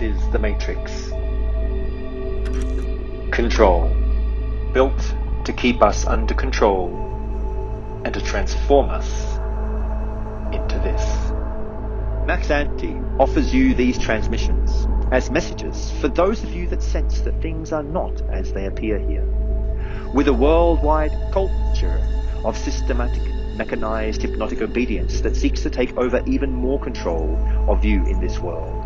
is the Matrix. Control, built to keep us under control and to transform us into this. MaxAnte offers you these transmissions as messages for those of you that sense that things are not as they appear here. With a worldwide culture of systematic, mechanized hypnotic obedience that seeks to take over even more control of you in this world,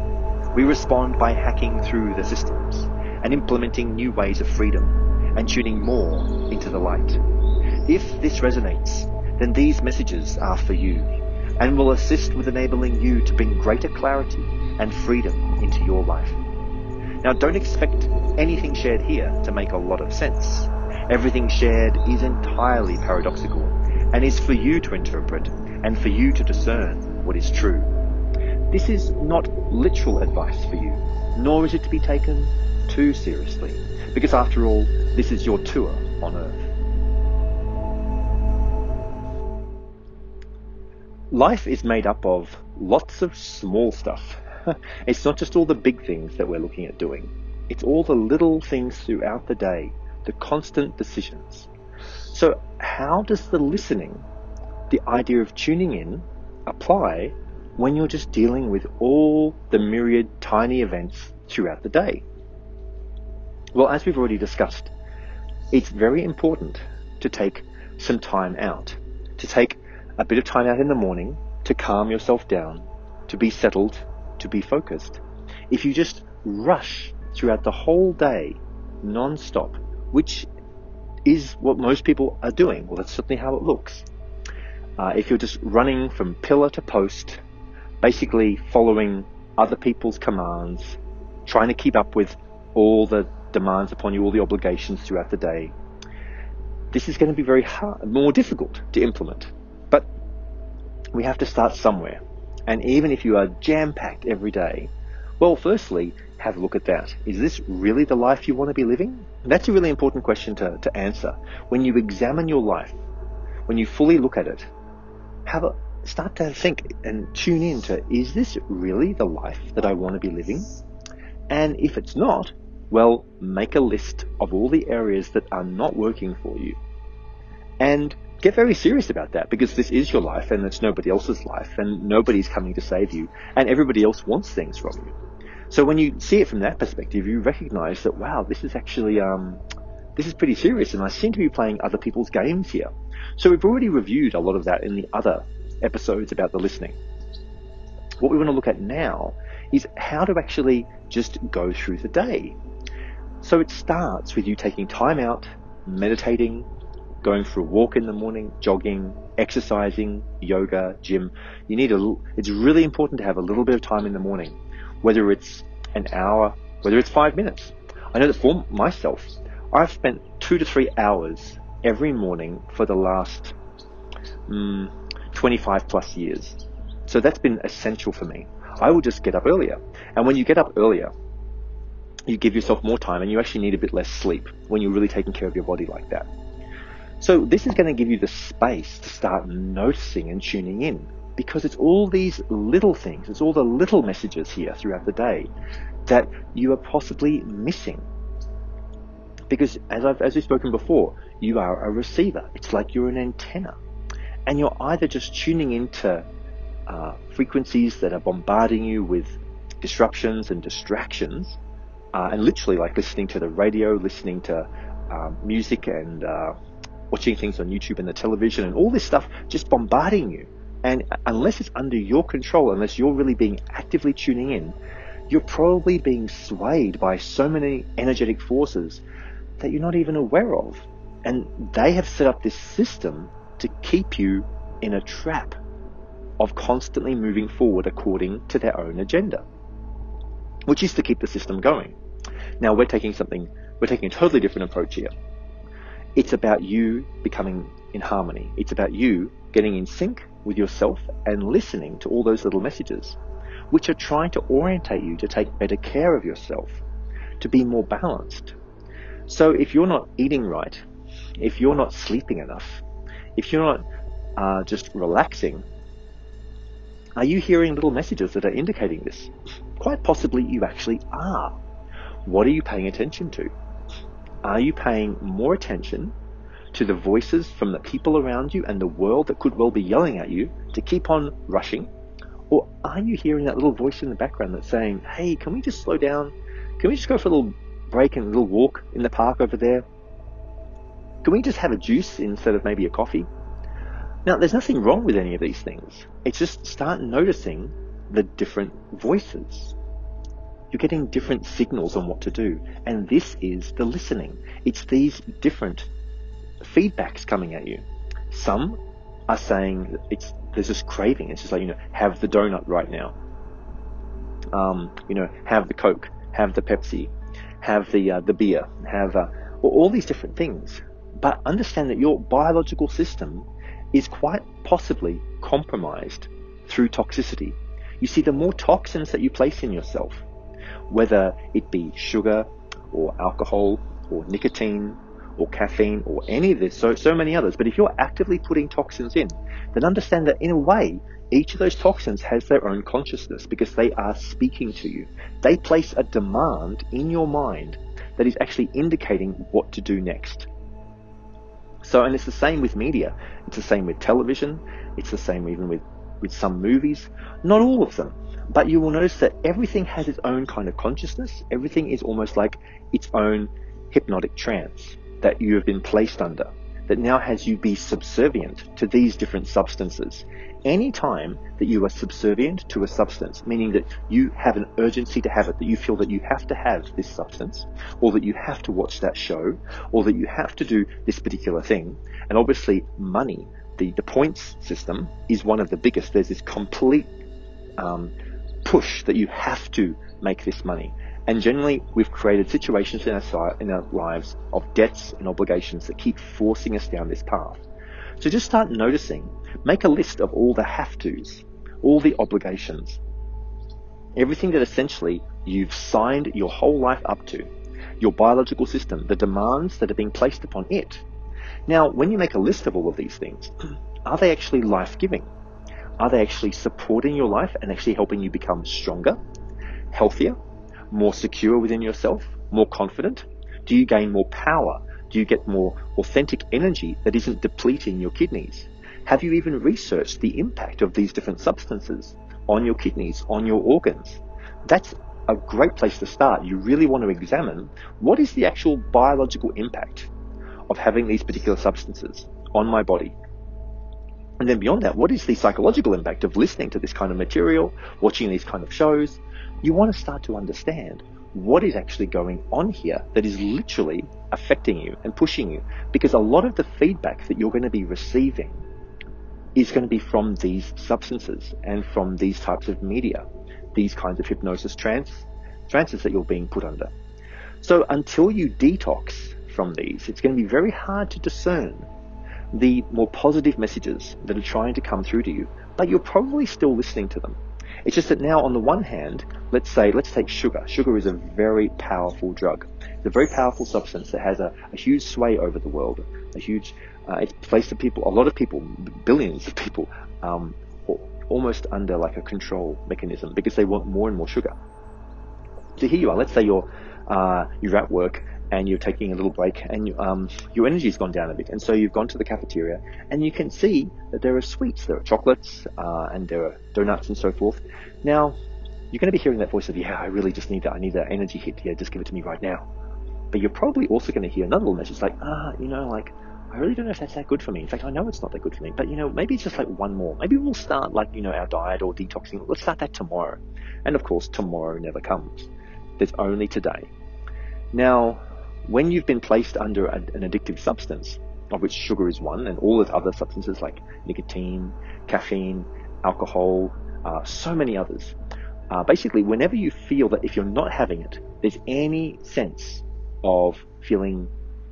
we respond by hacking through the systems and implementing new ways of freedom and tuning more into the light. If this resonates, then these messages are for you and will assist with enabling you to bring greater clarity and freedom into your life. Now, don't expect anything shared here to make a lot of sense. Everything shared is entirely paradoxical and is for you to interpret and for you to discern what is true. This is not literal advice for you, nor is it to be taken too seriously, because after all, this is your tour on Earth. Life is made up of lots of small stuff. It's not just all the big things that we're looking at doing. It's all the little things throughout the day, the constant decisions. So how does the listening, the idea of tuning in, apply when you're just dealing with all the myriad tiny events throughout the day? Well, as we've already discussed, it's very important to take some time out, to take a bit of time out in the morning to calm yourself down, to be settled, to be focused. If you just rush throughout the whole day non-stop, which is what most people are doing, well, that's certainly how it looks. If you're just running from pillar to post, basically following other people's commands, trying to keep up with all the demands upon you, all the obligations throughout the day, this is going to be very hard, more difficult to implement. But we have to start somewhere. And even if you are jam-packed every day, well, firstly, have a look at that. Is this really the life you want to be living? That's a really important question to answer. When you examine your life, when you fully look at it, start to think and tune in to, is this really the life that I want to be living? And if it's not, well, make a list of all the areas that are not working for you. And get very serious about that, because this is your life and it's nobody else's life and nobody's coming to save you and everybody else wants things from you. So when you see it from that perspective, you recognize that, wow, this is actually, this is pretty serious and I seem to be playing other people's games here. So we've already reviewed a lot of that in the other episodes about the listening. What we want to look at now is how to actually just go through the day. So it starts with you taking time out, meditating, going for a walk in the morning, jogging, exercising, yoga, gym. It's really important to have a little bit of time in the morning, whether it's an hour, whether it's 5 minutes. I know that for myself, I've spent 2 to 3 hours every morning for the last 25 plus years. So that's been essential for me. I will just get up earlier. And when you get up earlier, you give yourself more time and you actually need a bit less sleep when you're really taking care of your body like that. So this is going to give you the space to start noticing and tuning in, because it's all these little things, it's all the little messages here throughout the day that you are possibly missing. Because as we've spoken before, you are a receiver. It's like you're an antenna. And you're either just tuning into frequencies that are bombarding you with disruptions and distractions, and literally like listening to the radio, listening to music and watching things on YouTube and the television and all this stuff just bombarding you. And unless it's under your control, unless you're really being actively tuning in, you're probably being swayed by so many energetic forces that you're not even aware of. And they have set up this system to keep you in a trap of constantly moving forward according to their own agenda, which is to keep the system going. Now we're taking a totally different approach here. It's about you becoming in harmony. It's about you getting in sync with yourself and listening to all those little messages, which are trying to orientate you to take better care of yourself, to be more balanced. So if you're not eating right, if you're not sleeping enough, if you're not just relaxing, Are you hearing little messages that are indicating this? Quite possibly you actually are. What are you paying attention to? Are you paying more attention to the voices from the people around you and the world that could well be yelling at you to keep on rushing? Or are you hearing that little voice in the background that's saying, hey, can we just slow down? Can we just go for a little break and a little walk in the park over there? Can we just have a juice instead of maybe a coffee? Now, there's nothing wrong with any of these things. It's just start noticing the different voices. You're getting different signals on what to do. And this is the listening. It's these different feedbacks coming at you. Some are saying there's this craving. It's just like, have the donut right now. Have the Coke, have the Pepsi, have the beer, have all these different things. But understand that your biological system is quite possibly compromised through toxicity. You see, the more toxins that you place in yourself, whether it be sugar or alcohol or nicotine or caffeine or any of this, so many others, but if you're actively putting toxins in, then understand that in a way, each of those toxins has their own consciousness because they are speaking to you. They place a demand in your mind that is actually indicating what to do next. So, and it's the same with media. It's the same with television. It's the same even with some movies. Not all of them, but you will notice that everything has its own kind of consciousness. Everything is almost like its own hypnotic trance that you have been placed under, that now has you be subservient to these different substances. Any time that you are subservient to a substance, meaning that you have an urgency to have it, that you feel that you have to have this substance, or that you have to watch that show, or that you have to do this particular thing, and obviously money, the points system is one of the biggest. There's this complete push that you have to make this money. And generally, we've created situations in our lives of debts and obligations that keep forcing us down this path. So just start noticing, make a list of all the have-tos, all the obligations, everything that essentially you've signed your whole life up to, your biological system, the demands that are being placed upon it. Now, when you make a list of all of these things, are they actually life-giving? Are they actually supporting your life and actually helping you become stronger, healthier, more secure within yourself, more confident? Do you gain more power? Do you get more authentic energy that isn't depleting your kidneys? Have you even researched the impact of these different substances on your kidneys, on your organs? That's a great place to start. You really want to examine what is the actual biological impact of having these particular substances on my body. And then beyond that, what is the psychological impact of listening to this kind of material, watching these kind of shows? You want to start to understand what is actually going on here that is literally affecting you and pushing you. Because a lot of the feedback that you're going to be receiving is going to be from these substances and from these types of media, these kinds of hypnosis trances that you're being put under. So until you detox from these, it's going to be very hard to discern the more positive messages that are trying to come through to you, but you're probably still listening to them. It's just that now, on the one hand, let's take sugar. Sugar is a very powerful drug. It's a very powerful substance that has a huge sway over the world. It's placed a lot of people, billions of people, almost under like a control mechanism because they want more and more sugar. So here you are. Let's say you're at work and you're taking a little break, and your energy's gone down a bit, and so you've gone to the cafeteria, and you can see that there are sweets, there are chocolates, and there are donuts and so forth. Now, you're going to be hearing that voice of, I really just need that. I need that energy hit. Just give it to me right now. But you're probably also going to hear another little message like, I really don't know if that's that good for me. In fact, I know it's not that good for me, but maybe it's just like one more. Maybe we'll start our diet or detoxing. Let's start that tomorrow. And of course, tomorrow never comes. There's only today. Now, when you've been placed under an addictive substance, of which sugar is one, and all those other substances like nicotine, caffeine, alcohol, so many others, basically whenever you feel that if you're not having it, there's any sense of feeling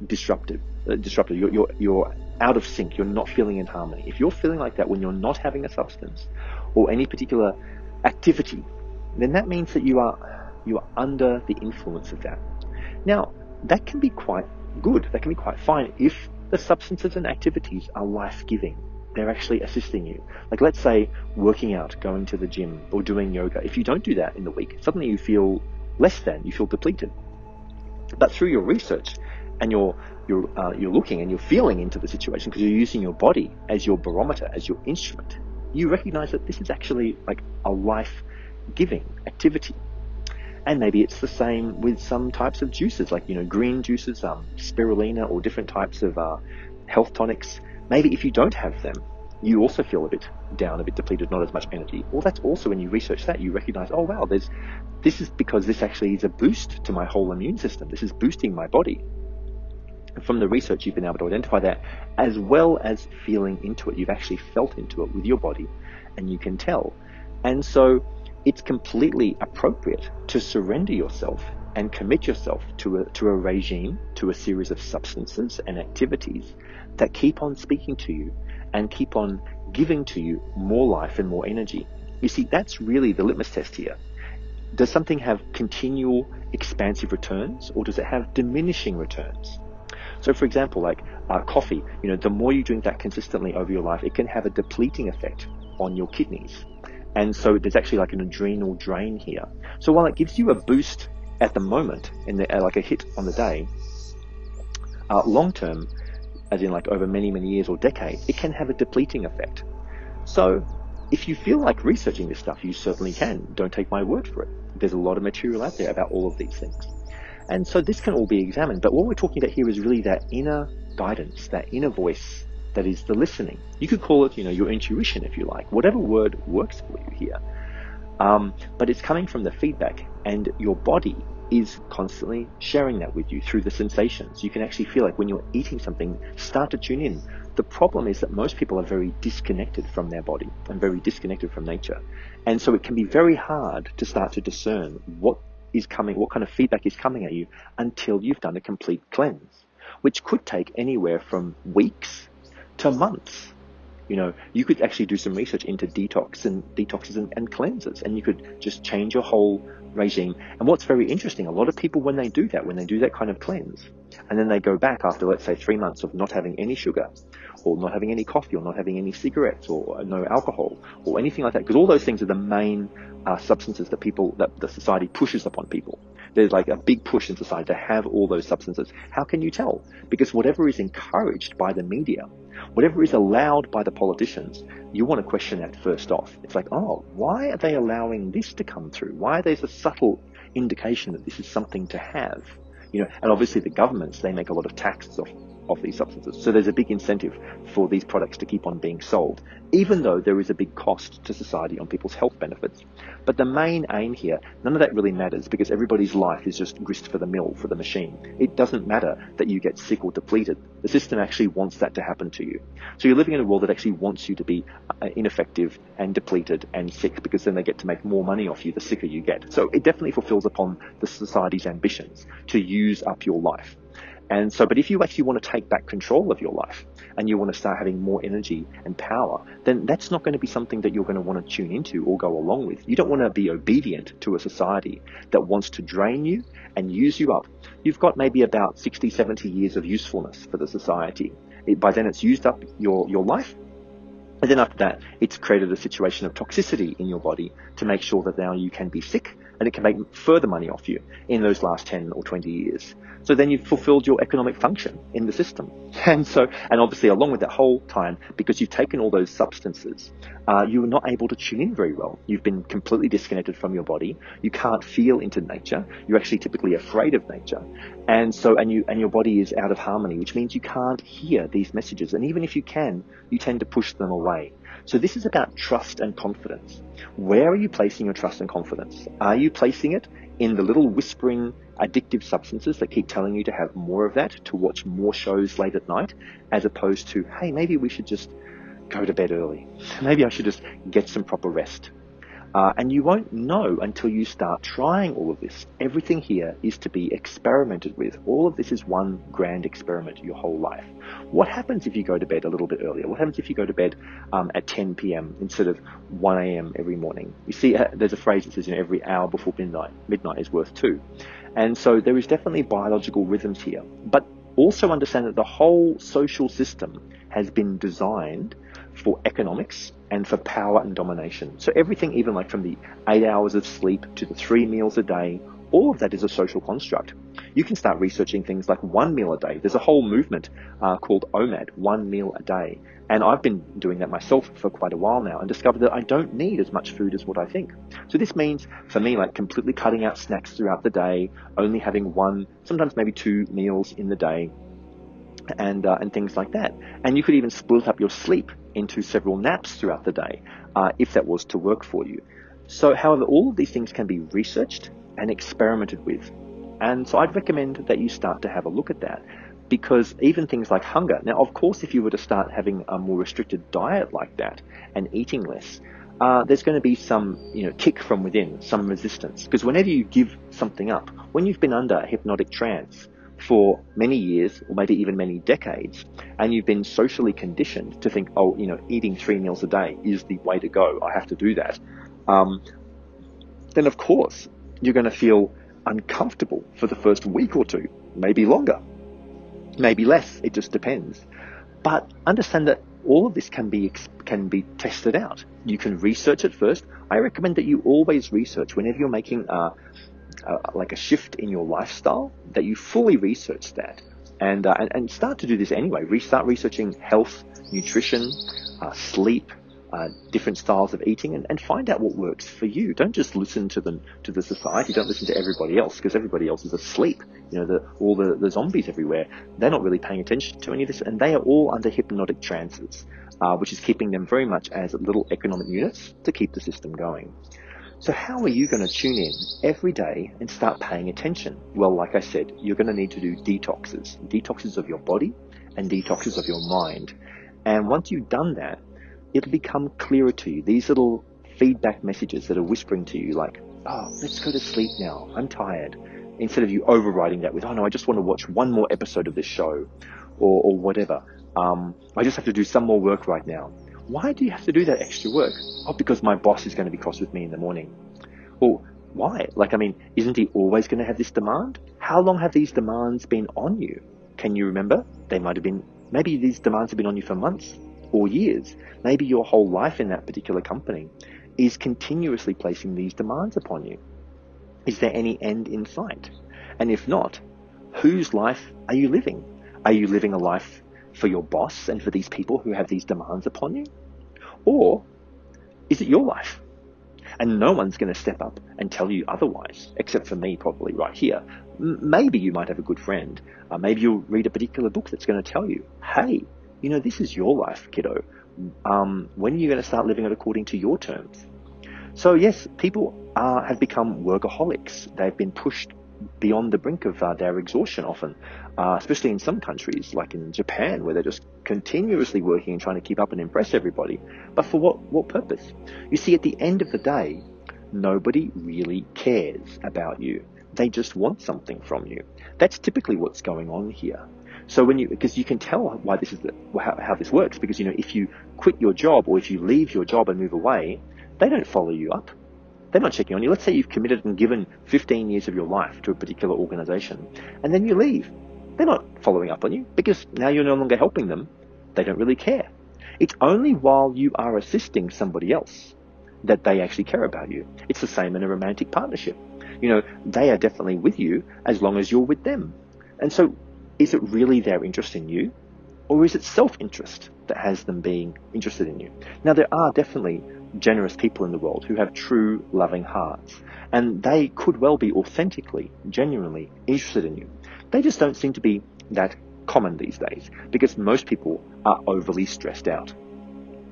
disrupted, you're out of sync, you're not feeling in harmony. If you're feeling like that when you're not having a substance or any particular activity, then that means that you are under the influence of that. Now, that can be quite good. That can be quite fine if the substances and activities are life-giving. they're actually assisting you. Like, let's say working out, going to the gym, or doing yoga. If you don't do that in the week, suddenly you feel less than, you feel depleted. But through your research, and you're looking and you're feeling into the situation, because you're using your body as your barometer, as your instrument, you recognize that this is actually like a life-giving activity. And maybe it's the same with some types of juices, like, green juices, spirulina, or different types of health tonics. Maybe if you don't have them, you also feel a bit down, a bit depleted, not as much energy. Well, that's also, when you research that, you recognize, oh wow, this is because this actually is a boost to my whole immune system. This is boosting my body. And from the research, you've been able to identify that, as well as feeling into it. You've actually felt into it with your body, and you can tell. And so it's completely appropriate to surrender yourself and commit yourself to a regime, to a series of substances and activities that keep on speaking to you and keep on giving to you more life and more energy. You see, that's really the litmus test here. Does something have continual expansive returns, or does it have diminishing returns? So, for example, like coffee, the more you drink that consistently over your life, it can have a depleting effect on your kidneys. And so there's actually like an adrenal drain here. So while it gives you a boost at the moment, like a hit on the day, long term, as in like over many, many years or decades, it can have a depleting effect. So if you feel like researching this stuff, you certainly can. Don't take my word for it. There's a lot of material out there about all of these things. And so this can all be examined. But what we're talking about here is really that inner guidance, that inner voice that is the listening. You could call it, your intuition, if you like. Whatever word works for you here. But it's coming from the feedback, and your body is constantly sharing that with you through the sensations. You can actually feel like when you're eating something, start to tune in. The problem is that most people are very disconnected from their body and very disconnected from nature. And so it can be very hard to start to discern what is coming, what kind of feedback is coming at you, until you've done a complete cleanse, which could take anywhere from weeks to months. You could actually do some research into detoxes and cleanses, and you could just change your whole regime. And what's very interesting, a lot of people, when they do that kind of cleanse, and then they go back after, let's say, 3 months of not having any sugar, or not having any coffee, or not having any cigarettes, or no alcohol, or anything like that, because all those things are the main substances that the society pushes upon people. There's like a big push in society to have all those substances. How can you tell? Because whatever is encouraged by the media, whatever is allowed by the politicians, you want to question that first off. It's like, oh, why are they allowing this to come through? Why there's a subtle indication that this is something to have? And obviously the governments, they make a lot of taxes of these substances. So there's a big incentive for these products to keep on being sold, even though there is a big cost to society on people's health benefits. But the main aim here, none of that really matters, because everybody's life is just grist for the mill, for the machine. It doesn't matter that you get sick or depleted. The system actually wants that to happen to you. So you're living in a world that actually wants you to be ineffective and depleted and sick, because then they get to make more money off you the sicker you get. So it definitely fulfills upon the society's ambitions to use up your life. And so, but if you actually want to take back control of your life, and you want to start having more energy and power, then that's not going to be something that you're going to want to tune into or go along with. You don't want to be obedient to a society that wants to drain you and use you up. You've got maybe about 60, 70 years of usefulness for the society. By then it's used up your life. And then after that, it's created a situation of toxicity in your body to make sure that now you can be sick, and it can make further money off you in those last 10 or 20 years. So then you've fulfilled your economic function in the system. And obviously along with that whole time, because you've taken all those substances, you are not able to tune in very well. You've been completely disconnected from your body. You can't feel into nature. You're actually typically afraid of nature. And your body is out of harmony, which means you can't hear these messages. And even if you can, you tend to push them away. So this is about trust and confidence. Where are you placing your trust and confidence? Are you placing it in the little whispering addictive substances that keep telling you to have more of that, to watch more shows late at night, as opposed to, hey, maybe we should just go to bed early. Maybe I should just get some proper rest. And you won't know until you start trying all of this. Everything here is to be experimented with. All of this is one grand experiment your whole life. What happens if you go to bed a little bit earlier? What happens if you go to bed at 10 p.m. instead of 1 a.m. every morning? You see, there's a phrase that says, every hour before midnight is worth two. And so there is definitely biological rhythms here. But also understand that the whole social system has been designed for economics and for power and domination. So everything, even like from the 8 hours of sleep to the 3 meals a day, all of that is a social construct. You can start researching things like 1 meal a day. There's a whole movement called OMAD, 1 meal a day. And I've been doing that myself for quite a while now and discovered that I don't need as much food as what I think. So this means for me, like completely cutting out snacks throughout the day, only having 1, sometimes maybe 2 meals in the day, and things like that. And you could even split up your sleep into several naps throughout the day, if that was to work for you. So, however, all of these things can be researched and experimented with. And so I'd recommend that you start to have a look at that, because even things like hunger. Now, of course, if you were to start having a more restricted diet like that and eating less, there's going to be some, kick from within, some resistance. Because whenever you give something up, when you've been under a hypnotic trance for many years, or maybe even many decades, and you've been socially conditioned to think, eating 3 meals a day is the way to go, I have to do that, then of course you're going to feel uncomfortable for the first week or two, maybe longer, maybe less, it just depends. But understand that all of this can be tested out. You can research it first. I recommend that you always research whenever you're making like a shift in your lifestyle, that you fully research that and start to do this anyway. Start researching health, nutrition, sleep, different styles of eating, and find out what works for you. Don't just listen to the society. Don't listen to everybody else, because everybody else is asleep. All the zombies everywhere, they're not really paying attention to any of this, and they are all under hypnotic trances, which is keeping them very much as little economic units to keep the system going. So how are you going to tune in every day and start paying attention? Well, like I said, you're going to need to do detoxes of your body and detoxes of your mind. And once you've done that, it'll become clearer to you. These little feedback messages that are whispering to you like, oh, let's go to sleep now, I'm tired. Instead of you overriding that with, oh no, I just want to watch one more episode of this show, or whatever. I just have to do some more work right now. Why do you have to do that extra work? Oh, because my boss is going to be cross with me in the morning. Well, why? Isn't he always going to have this demand? How long have these demands been on you? Can you remember? Maybe these demands have been on you for months or years. Maybe your whole life in that particular company is continuously placing these demands upon you. Is there any end in sight? And if not, whose life are you living? Are you living a life for your boss and for these people who have these demands upon you? Or is it your life? And no one's going to step up and tell you otherwise, except for me probably right here. Maybe you might have a good friend. Maybe you'll read a particular book that's going to tell you, hey, this is your life, kiddo. When are you going to start living it according to your terms? So yes, people have become workaholics. They've been pushed beyond the brink of their exhaustion often, especially in some countries like in Japan, where they're just continuously working and trying to keep up and impress everybody. But for what purpose? You see, at the end of the day, nobody really cares about you. They just want something from you. That's typically what's going on here. So because you can tell why this is how this works, because if you quit your job or if you leave your job and move away, they don't follow you up. They're not checking on you. Let's say you've committed and given 15 years of your life to a particular organization, and then you leave. They're not following up on you because now you're no longer helping them. They don't really care. It's only while you are assisting somebody else that they actually care about you. It's the same in a romantic partnership. They are definitely with you as long as you're with them. And so, is it really their interest in you, or is it self-interest that has them being interested in you? Now, there are definitely generous people in the world who have true loving hearts, and they could well be authentically, genuinely interested in you. They just don't seem to be that common these days, because most people are overly stressed out.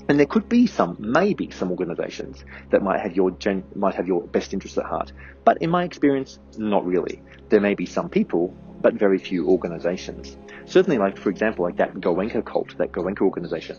And there could be maybe some organizations that might have your best interests at heart, but in my experience, not really. There may be some people, but very few organizations. Certainly, for example, that Goenka cult, that Goenka organization,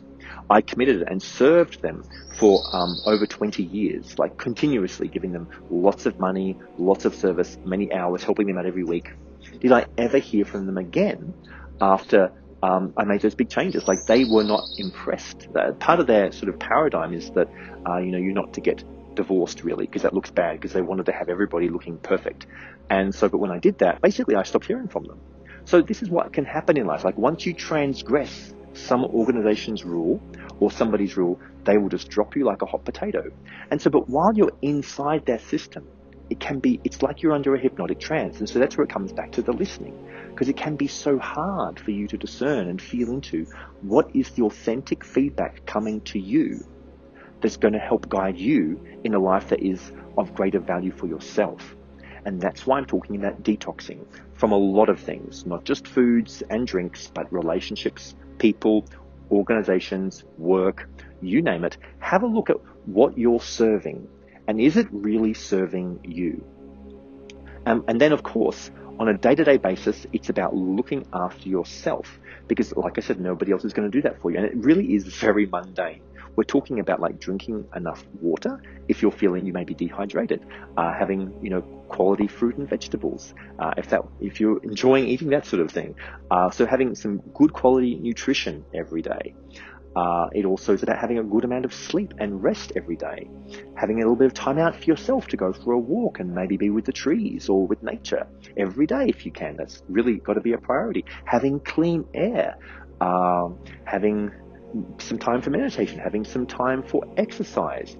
I committed and served them for over 20 years, continuously giving them lots of money, lots of service, many hours, helping them out every week. Did I ever hear from them again after I made those big changes? They were not impressed. Part of their sort of paradigm is that, you're not to get divorced really, because that looks bad, because they wanted to have everybody looking perfect. And so, but when I did that, basically I stopped hearing from them. So this is what can happen in life. Once you transgress some organization's rule or somebody's rule, they will just drop you like a hot potato. And so, but while you're inside their system, it's like you're under a hypnotic trance. And so that's where it comes back to the listening, because it can be so hard for you to discern and feel into what is the authentic feedback coming to you that's going to help guide you in a life that is of greater value for yourself. And that's why I'm talking about detoxing from a lot of things, not just foods and drinks, but relationships, people, organizations, work, you name it. Have a look at what you're serving, and is it really serving you? And then, of course, on a day-to-day basis, it's about looking after yourself, because, like I said, nobody else is going to do that for you. And it really is very mundane. We're talking about like drinking enough water if you're feeling you may be dehydrated, having, quality fruit and vegetables, if you're enjoying eating that sort of thing. So having some good quality nutrition every day. It also is about having a good amount of sleep and rest every day, having a little bit of time out for yourself to go for a walk and maybe be with the trees or with nature every day if you can. That's really got to be a priority. Having clean air, having some time for meditation, having some time for exercise,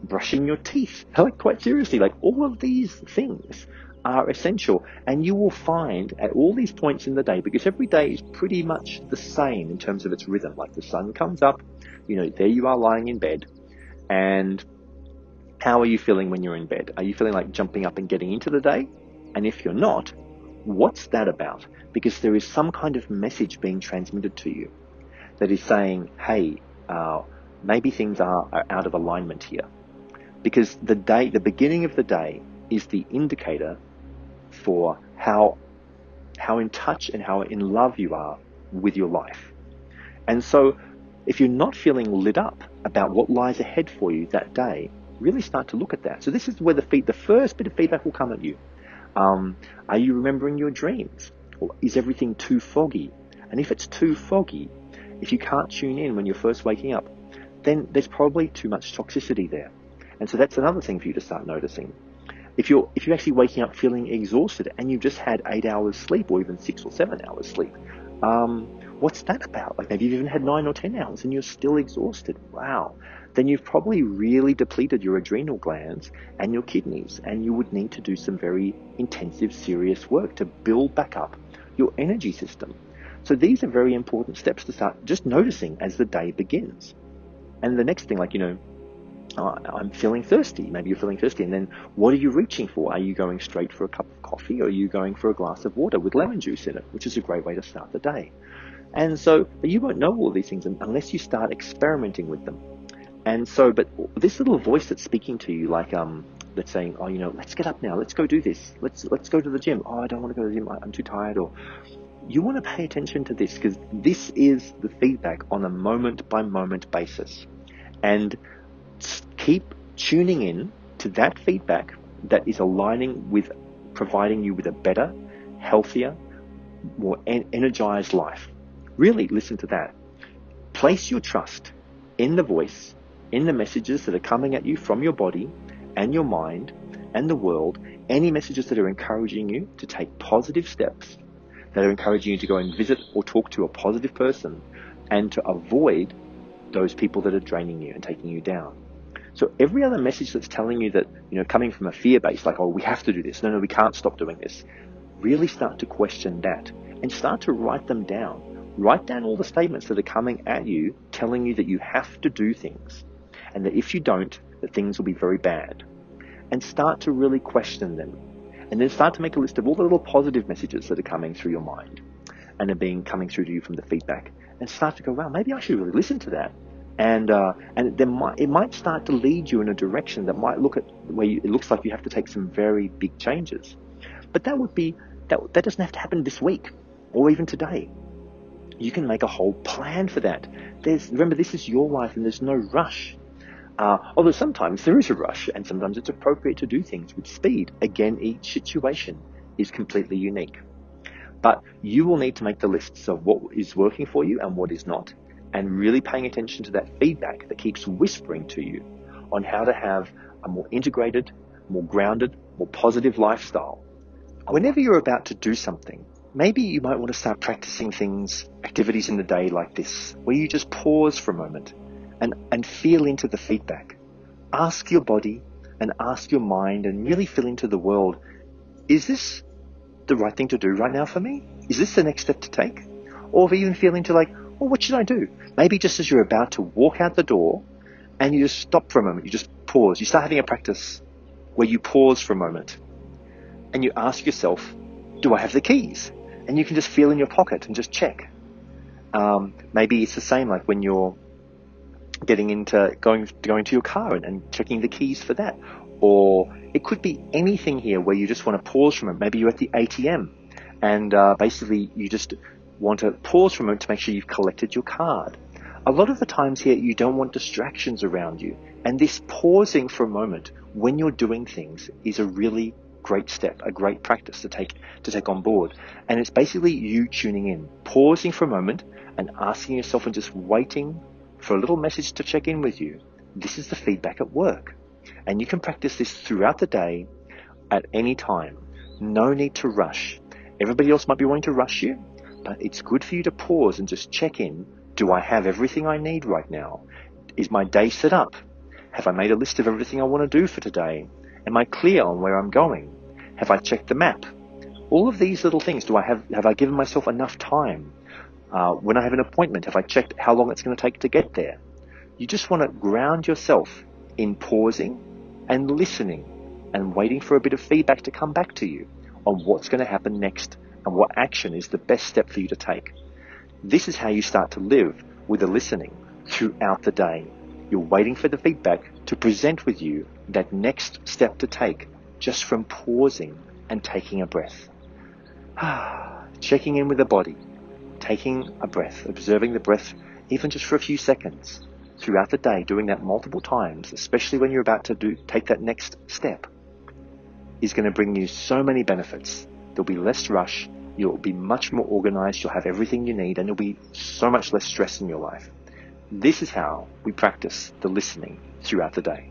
brushing your teeth. Like, quite seriously, like all of these things are essential, and you will find at all these points in the day, because every day is pretty much the same in terms of its rhythm. Like the sun comes up, there you are lying in bed, and how are you feeling when you're in bed? Are you feeling like jumping up and getting into the day? And if you're not, what's that about? Because there is some kind of message being transmitted to you that is saying, hey, maybe things are out of alignment here. Because the beginning of the day is the indicator for how in touch and how in love you are with your life. And so if you're not feeling lit up about what lies ahead for you that day, really start to look at that. So this is where the first bit of feedback will come at you. Are you remembering your dreams? Or is everything too foggy? And if it's too foggy, if you can't tune in when you're first waking up, then there's probably too much toxicity there. And so that's another thing for you to start noticing. If you're actually waking up feeling exhausted and you've just had 8 hours sleep or even 6 or 7 hours sleep, what's that about? Like maybe you've even had 9 or 10 hours and you're still exhausted. Wow. Then you've probably really depleted your adrenal glands and your kidneys, and you would need to do some very intensive, serious work to build back up your energy system. So these are very important steps to start just noticing as the day begins. And the next thing, I'm feeling thirsty. Maybe you're feeling thirsty. And then what are you reaching for? Are you going straight for a cup of coffee, or are you going for a glass of water with lemon juice in it, which is a great way to start the day? And so, but you won't know all of these things unless you start experimenting with them. And so, but this little voice that's speaking to you, that's saying, oh, let's get up now. Let's go do this. Let's go to the gym. Oh, I don't want to go to the gym. I'm too tired. Or you want to pay attention to this, because this is the feedback on a moment by moment basis. And keep tuning in to that feedback that is aligning with providing you with a better, healthier, more energized life. Really listen to that. Place your trust in the voice, in the messages that are coming at you from your body and your mind and the world, any messages that are encouraging you to take positive steps, that are encouraging you to go and visit or talk to a positive person, and to avoid those people that are draining you and taking you down. So every other message that's telling you that, coming from a fear base, like, oh, we have to do this. No, we can't stop doing this. Really start to question that and start to write them down. Write down all the statements that are coming at you, telling you that you have to do things, and that if you don't, that things will be very bad. And start to really question them. And then start to make a list of all the little positive messages that are coming through your mind and are coming through to you from the feedback. And start to go, wow, maybe I should really listen to that. And it might start to lead you in a direction that might look at where it looks like you have to take some very big changes. But that doesn't have to happen this week or even today. You can make a whole plan for that. Remember, this is your life and there's no rush. Although sometimes there is a rush, and sometimes it's appropriate to do things with speed. Again, each situation is completely unique. But you will need to make the lists of what is working for you and what is not, and really paying attention to that feedback that keeps whispering to you on how to have a more integrated, more grounded, more positive lifestyle. Whenever you're about to do something, maybe you might want to start practicing activities in the day like this, where you just pause for a moment and feel into the feedback. Ask your body and ask your mind and really feel into the world. Is this the right thing to do right now for me? Is this the next step to take? Or even feel into like, well, what should I do? Maybe just as you're about to walk out the door and you just stop for a moment, you just pause. You start having a practice where you pause for a moment and you ask yourself, do I have the keys? And you can just feel in your pocket and just check. Maybe it's the same like when you're getting into going to your car and checking the keys for that. Or it could be anything here where you just want to pause from it. Maybe you're at the ATM and basically you just want to pause from it to make sure you've collected your card. A lot of the times here you don't want distractions around you, and this pausing for a moment when you're doing things is a really great step, a great practice to take on board. And it's basically you tuning in, pausing for a moment and asking yourself and just waiting for a little message to check in with you. This is the feedback at work. And you can practice this throughout the day at any time. No need to rush. Everybody else might be wanting to rush you, but it's good for you to pause and just check in. Do I have everything I need right now? Is my day set up? Have I made a list of everything I want to do for today? Am I clear on where I'm going? Have I checked the map? All of these little things. Have I given myself enough time? When I have an appointment, have I checked how long it's going to take to get there? You just want to ground yourself in pausing and listening and waiting for a bit of feedback to come back to you on what's going to happen next and what action is the best step for you to take. This is how you start to live with the listening throughout the day. You're waiting for the feedback to present with you that next step to take just from pausing and taking a breath. Checking in with the body, taking a breath, observing the breath even just for a few seconds throughout the day, doing that multiple times, especially when you're about to take that next step, is going to bring you so many benefits. There'll be less rush, you'll be much more organized, you'll have everything you need, and there'll be so much less stress in your life. This is how we practice the listening throughout the day.